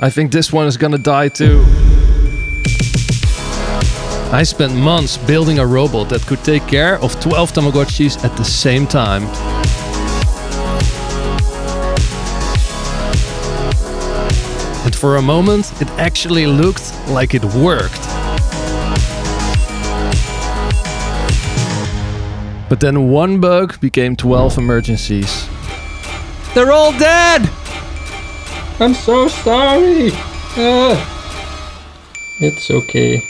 I think this one is gonna die too. I spent months building a robot that could take care of 12 Tamagotchis at the same time. And for a moment, it actually looked like it worked. But then one bug became 12 emergencies. They're all dead! I'm so sorry. It's okay.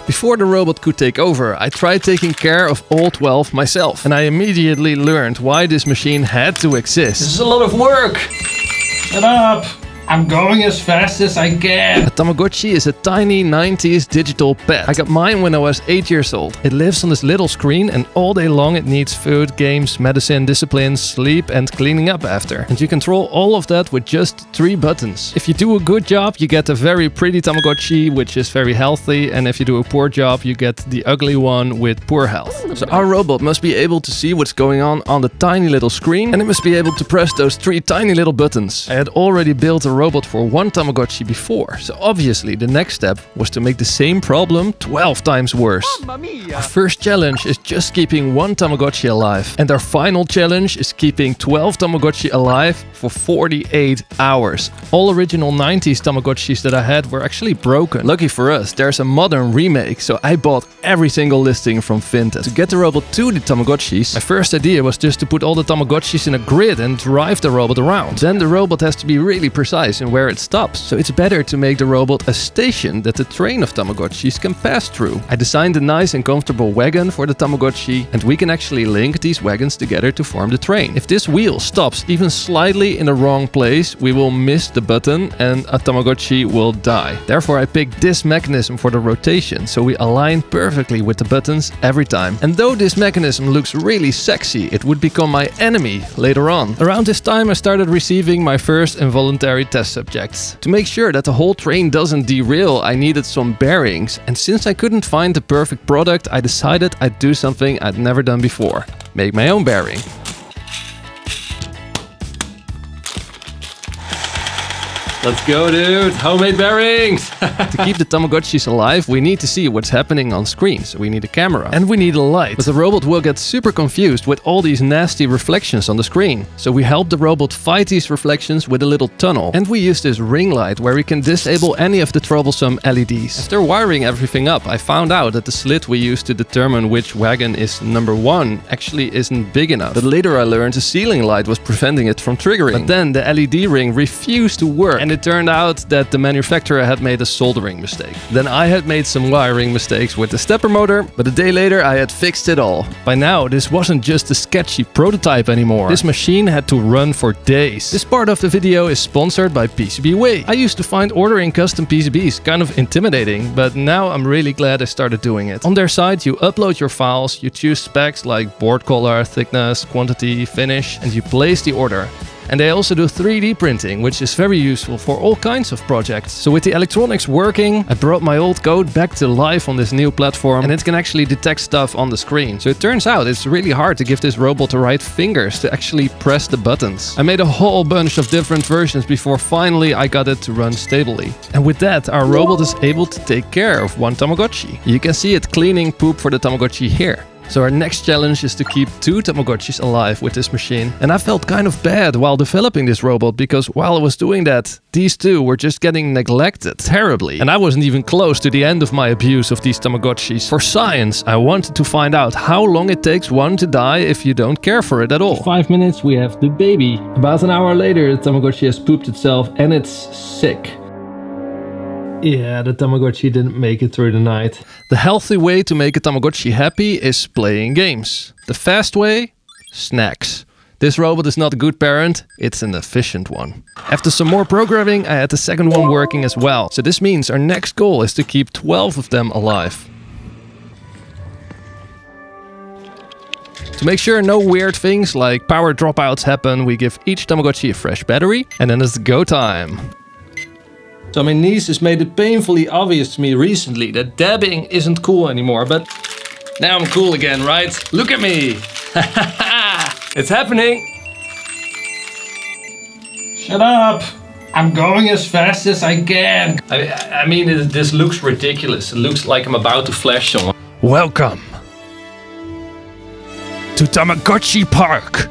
Before the robot could take over, I tried taking care of all 12 myself. And I immediately learned why this machine had to exist. This is a lot of work. Shut up. I'm going as fast as I can. A Tamagotchi is a tiny 90s digital pet. I got mine when I was 8 years old. It lives on this little screen and all day long it needs food, games, medicine, discipline, sleep and cleaning up after. And you control all of that with just 3 buttons. If you do a good job, you get a very pretty Tamagotchi, which is very healthy. And if you do a poor job, you get the ugly one with poor health. So our robot must be able to see what's going on the tiny little screen. And it must be able to press those 3 tiny little buttons. I had already built a robot for 1 Tamagotchi before, so obviously the next step was to make the same problem 12 times worse. Our first challenge is just keeping 1 Tamagotchi alive, and our final challenge is keeping 12 Tamagotchi alive for 48 hours. All original 90s Tamagotchis that I had were actually broken. Lucky for us, there's a modern remake, so I bought every single listing from Vinted. To get the robot to the Tamagotchis, my first idea was just to put all the Tamagotchis in a grid and drive the robot around. Then the robot has to be really precise in where it stops, so it's better to make the robot a station that the train of Tamagotchis can pass through. I designed a nice and comfortable wagon for the Tamagotchi, and we can actually link these wagons together to form the train. If this wheel stops even slightly in the wrong place, we will miss the button and a Tamagotchi will die. Therefore I picked this mechanism for the rotation, so we align perfectly with the buttons every time. And though this mechanism looks really sexy, it would become my enemy later on. Around this time I started receiving my first involuntary test subjects. To make sure that the whole train doesn't derail, I needed some bearings, and since I couldn't find the perfect product, I decided I'd do something I'd never done before. Make my own bearing. Let's go, dude! Homemade bearings! To keep the Tamagotchis alive, we need to see what's happening on screen, so we need a camera. And we need a light. But the robot will get super confused with all these nasty reflections on the screen. So we help the robot fight these reflections with a little tunnel. And we use this ring light where we can disable any of the troublesome LEDs. After wiring everything up, I found out that the slit we use to determine which wagon is number 1 actually isn't big enough. But later I learned the ceiling light was preventing it from triggering. But then the LED ring refused to work. And it turned out that the manufacturer had made a soldering mistake. Then I had made some wiring mistakes with the stepper motor, but a day later I had fixed it all. By now, this wasn't just a sketchy prototype anymore. This machine had to run for days. This part of the video is sponsored by PCBWay. I used to find ordering custom PCBs kind of intimidating, but now I'm really glad I started doing it. On their site, you upload your files, you choose specs like board color, thickness, quantity, finish, and you place the order. And they also do 3D printing, which is very useful for all kinds of projects. So with the electronics working, I brought my old code back to life on this new platform, and it can actually detect stuff on the screen. So it turns out it's really hard to give this robot the right fingers to actually press the buttons. I made a whole bunch of different versions before finally I got it to run stably. And with that, our robot is able to take care of 1 Tamagotchi. You can see it cleaning poop for the Tamagotchi here. So our next challenge is to keep 2 Tamagotchis alive with this machine. And I felt kind of bad while developing this robot, because while I was doing that, these 2 were just getting neglected terribly. And I wasn't even close to the end of my abuse of these Tamagotchis. For science, I wanted to find out how long it takes one to die if you don't care for it at all. 5 minutes, we have the baby. About an hour later, the Tamagotchi has pooped itself and it's sick. Yeah, the Tamagotchi didn't make it through the night. The healthy way to make a Tamagotchi happy is playing games. The fast way? Snacks. This robot is not a good parent, it's an efficient one. After some more programming, I had the second one working as well. So this means our next goal is to keep 12 of them alive. To make sure no weird things like power dropouts happen, we give each Tamagotchi a fresh battery, and then it's go time. So my niece has made it painfully obvious to me recently that dabbing isn't cool anymore, but now I'm cool again, right? Look at me! It's happening! Shut up! I'm going as fast as I can. I mean, this looks ridiculous. It looks like I'm about to flash someone. Welcome to Tamagotchi Park.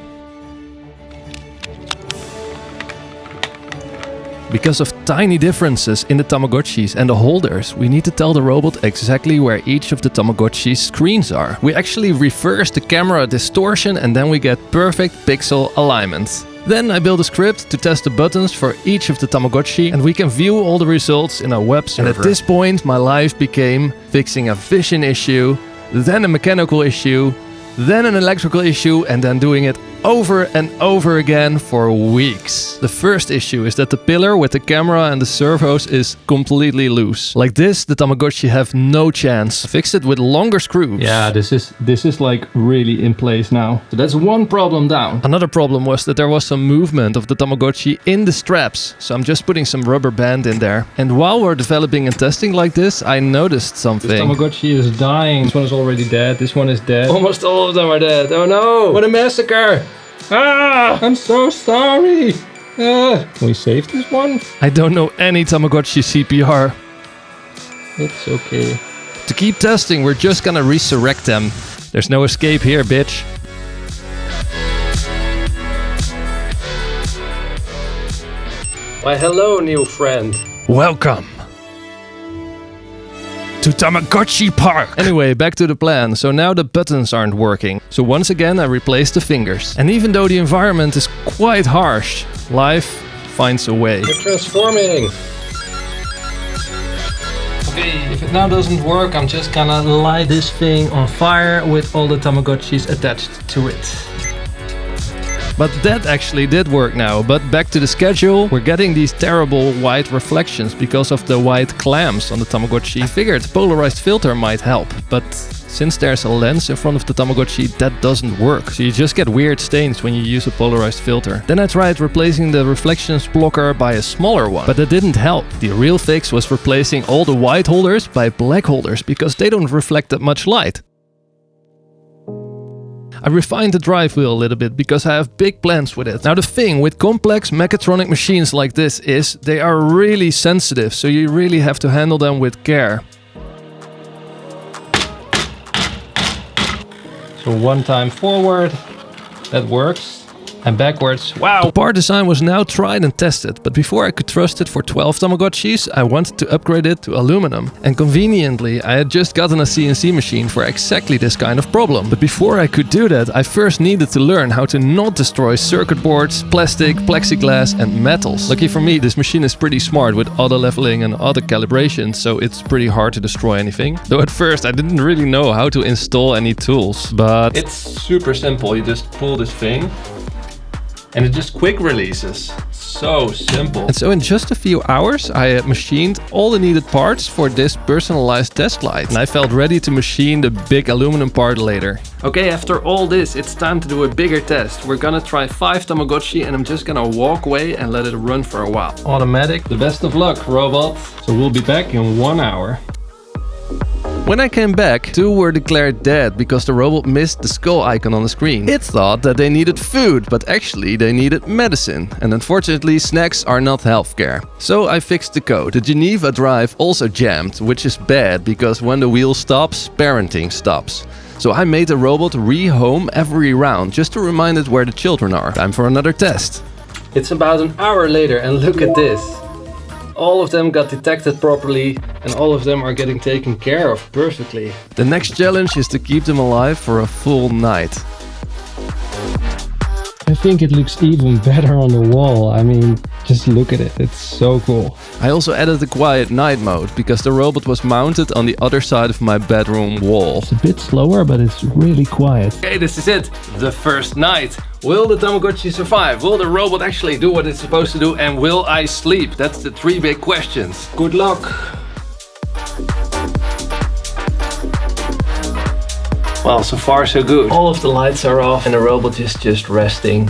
Because of tiny differences in the Tamagotchis and the holders, we need to tell the robot exactly where each of the Tamagotchi screens are. We actually reverse the camera distortion and then we get perfect pixel alignment. Then I build a script to test the buttons for each of the Tamagotchi and we can view all the results in a web server. And at this point my life became fixing a vision issue, then a mechanical issue, then an electrical issue, and then doing it over and over again for weeks. The first issue is that the pillar with the camera and the servos is completely loose. Like this, the Tamagotchi have no chance. Fix it with longer screws. Yeah, this is like really in place now. So that's one problem down. Another problem was that there was some movement of the Tamagotchi in the straps. So I'm just putting some rubber band in there. And while we're developing and testing like this, I noticed something. This Tamagotchi is dying. This one is already dead. This one is dead. Almost all of them are dead. Oh no! What a massacre! Ah! I'm so sorry! Can we save this one? I don't know any Tamagotchi CPR. It's okay. To keep testing, we're just gonna resurrect them. There's no escape here, bitch. Why hello, new friend. Welcome to Tamagotchi Park. Anyway, back to the plan. So now the buttons aren't working. So once again, I replaced the fingers. And even though the environment is quite harsh, life finds a way. You're transforming. Okay, if it now doesn't work, I'm just gonna light this thing on fire with all the Tamagotchis attached to it. But that actually did work now. But back to the schedule, we're getting these terrible white reflections because of the white clamps on the Tamagotchi. I figured polarized filter might help, but since there's a lens in front of the Tamagotchi, that doesn't work. So you just get weird stains when you use a polarized filter. Then I tried replacing the reflections blocker by a smaller one, but that didn't help. The real fix was replacing all the white holders by black holders because they don't reflect that much light. I refined the drive wheel a little bit because I have big plans with it. Now the thing with complex mechatronic machines like this is they are really sensitive, so you really have to handle them with care. So one time forward, that works. And backwards, wow! The part design was now tried and tested, but before I could trust it for 12 Tamagotchis, I wanted to upgrade it to aluminum. And conveniently, I had just gotten a CNC machine for exactly this kind of problem. But before I could do that, I first needed to learn how to not destroy circuit boards, plastic, plexiglass and metals. Lucky for me, this machine is pretty smart with auto leveling and auto calibration, so it's pretty hard to destroy anything. Though at first I didn't really know how to install any tools, but it's super simple. You just pull this thing and it just quick releases. So simple. And so in just a few hours, I had machined all the needed parts for this personalized desk light. And I felt ready to machine the big aluminum part later. Okay, after all this, it's time to do a bigger test. We're gonna try 5 Tamagotchi and I'm just gonna walk away and let it run for a while. Automatic, the best of luck, robot. So we'll be back in 1 hour. When I came back, 2 were declared dead because the robot missed the skull icon on the screen. It thought that they needed food, but actually they needed medicine. And unfortunately, snacks are not healthcare. So I fixed the code. The Geneva drive also jammed, which is bad because when the wheel stops, parenting stops. So I made the robot re-home every round just to remind it where the children are. Time for another test. It's about an hour later and look at this. All of them got detected properly and all of them are getting taken care of perfectly. The next challenge is to keep them alive for a full night. I think it looks even better on the wall. I mean, just look at it. It's so cool. I also added the quiet night mode because the robot was mounted on the other side of my bedroom wall. It's a bit slower, but it's really quiet. Okay, this is it. The first night. Will the Tamagotchi survive? Will the robot actually do what it's supposed to do? And will I sleep? That's the 3 big questions. Good luck. Well, so far so good. All of the lights are off and the robot is just resting.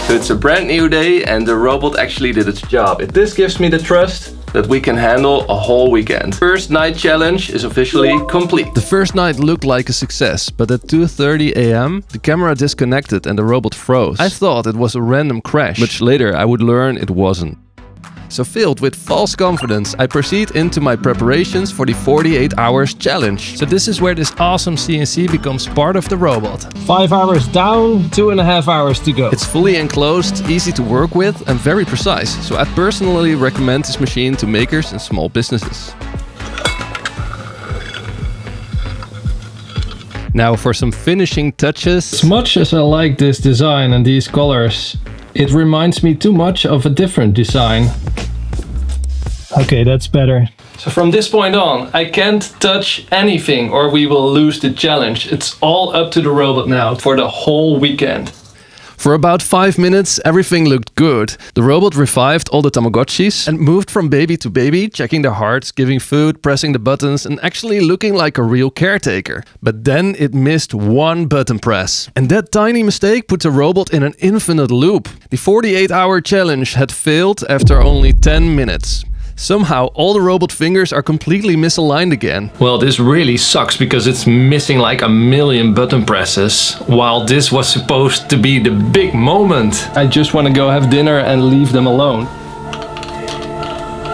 So it's a brand new day and the robot actually did its job. This gives me the trust that we can handle a whole weekend. First night challenge is officially complete. The first night looked like a success, but at 2:30 a.m. the camera disconnected and the robot froze. I thought it was a random crash. Much later I would learn it wasn't. So filled with false confidence, I proceed into my preparations for the 48 hours challenge. So this is where this awesome CNC becomes part of the robot. 5 hours down, 2.5 hours to go. It's fully enclosed, easy to work with and very precise. So I personally recommend this machine to makers and small businesses. Now for some finishing touches. As much as I like this design and these colors, it reminds me too much of a different design. Okay, that's better. So from this point on, I can't touch anything or we will lose the challenge. It's all up to the robot now for the whole weekend. For about 5 minutes, everything looked good. The robot revived all the Tamagotchis and moved from baby to baby, checking their hearts, giving food, pressing the buttons and actually looking like a real caretaker. But then it missed one button press. And that tiny mistake put the robot in an infinite loop. The 48-hour challenge had failed after only 10 minutes. Somehow all the robot fingers are completely misaligned again. Well, this really sucks because it's missing like a million button presses, while this was supposed to be the big moment. I just want to go have dinner and leave them alone.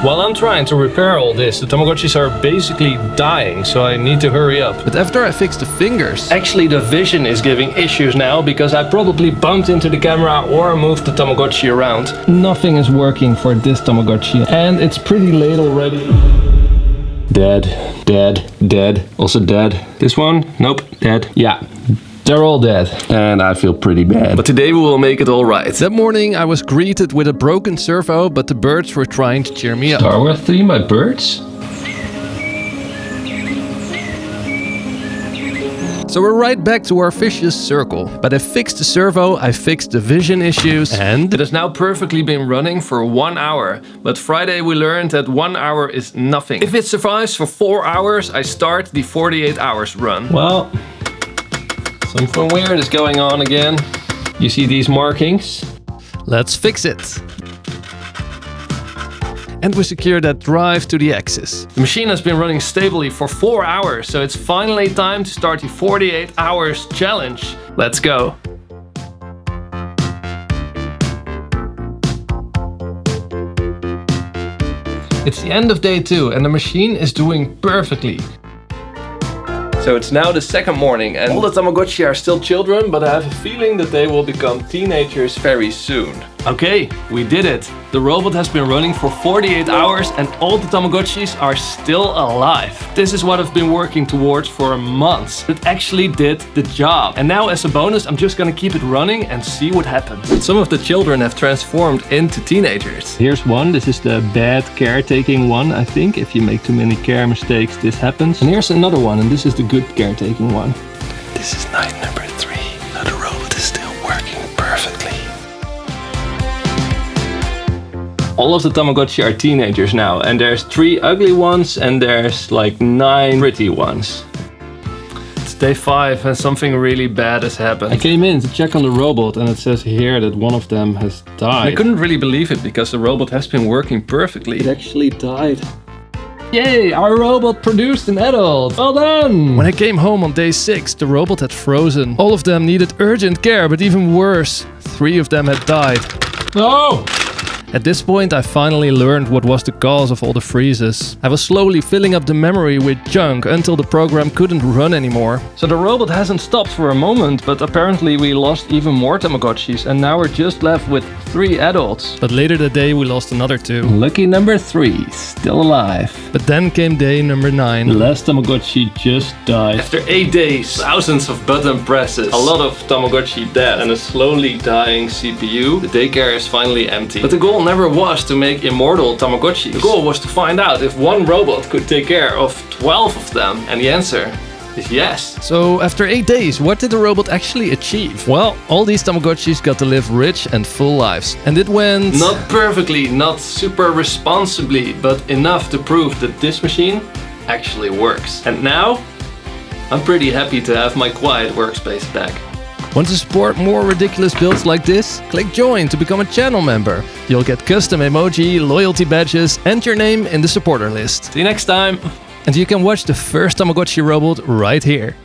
While I'm trying to repair all this, the Tamagotchis are basically dying, so I need to hurry up. But after I fixed the fingers... Actually, the vision is giving issues now because I probably bumped into the camera or moved the Tamagotchi around. Nothing is working for this Tamagotchi, and it's pretty late already. Dead, dead, dead, also dead. This one? Nope, dead. Yeah. They're all dead. And I feel pretty bad. But today we will make it all right. That morning I was greeted with a broken servo, but the birds were trying to cheer me up. Star Wars theme by birds? So we're right back to our vicious circle. But I fixed the servo, I fixed the vision issues, and it has now perfectly been running for 1 hour. But Friday we learned that 1 hour is nothing. If it survives for 4 hours, I start the 48 hours run. Well, something weird is going on again. You see these markings? Let's fix it. And we secure that drive to the axis. The machine has been running stably for 4 hours, so it's finally time to start the 48 hours challenge. Let's go. It's the end of day 2 and the machine is doing perfectly. So it's now the second morning and all the Tamagotchi are still children, but I have a feeling that they will become teenagers very soon. Okay, we did it. The robot has been running for 48 hours and all the Tamagotchis are still alive. This is what I've been working towards for months. It actually did the job. And now as a bonus, I'm just gonna keep it running and see what happens. Some of the children have transformed into teenagers. Here's one. This is the bad caretaking one, I think. If you make too many care mistakes, this happens. And here's another one, and this is the good caretaking one. This is night number 3. Now the robot is still working perfectly. All of the Tamagotchi are teenagers now, and there's 3 ugly ones and there's like 9 pretty ones. It's day 5 and something really bad has happened. I came in to check on the robot and it says here that one of them has died. I couldn't really believe it because the robot has been working perfectly. It actually died. Yay, our robot produced an adult. Well done! When I came home on day 6, the robot had frozen. All of them needed urgent care, but even worse, 3 of them had died. No! At this point, I finally learned what was the cause of all the freezes. I was slowly filling up the memory with junk until the program couldn't run anymore. So the robot hasn't stopped for a moment, but apparently we lost even more Tamagotchis and now we're just left with 3 adults. But later that day we lost another 2. Lucky number 3, still alive. But then came day number 9. The last Tamagotchi just died. After 8 days, thousands of button presses, a lot of Tamagotchi dead and a slowly dying CPU, the daycare is finally empty. But the goal never was to make immortal Tamagotchis. The goal was to find out if one robot could take care of 12 of them, and the answer is yes. So after 8 days, what did the robot actually achieve? Well, all these Tamagotchis got to live rich and full lives. And it went... not perfectly, not super responsibly, but enough to prove that this machine actually works. And now, I'm pretty happy to have my quiet workspace back. Want to support more ridiculous builds like this? Click join to become a channel member. You'll get custom emoji, loyalty badges, and your name in the supporter list. See you next time. And you can watch the first Tamagotchi robot right here.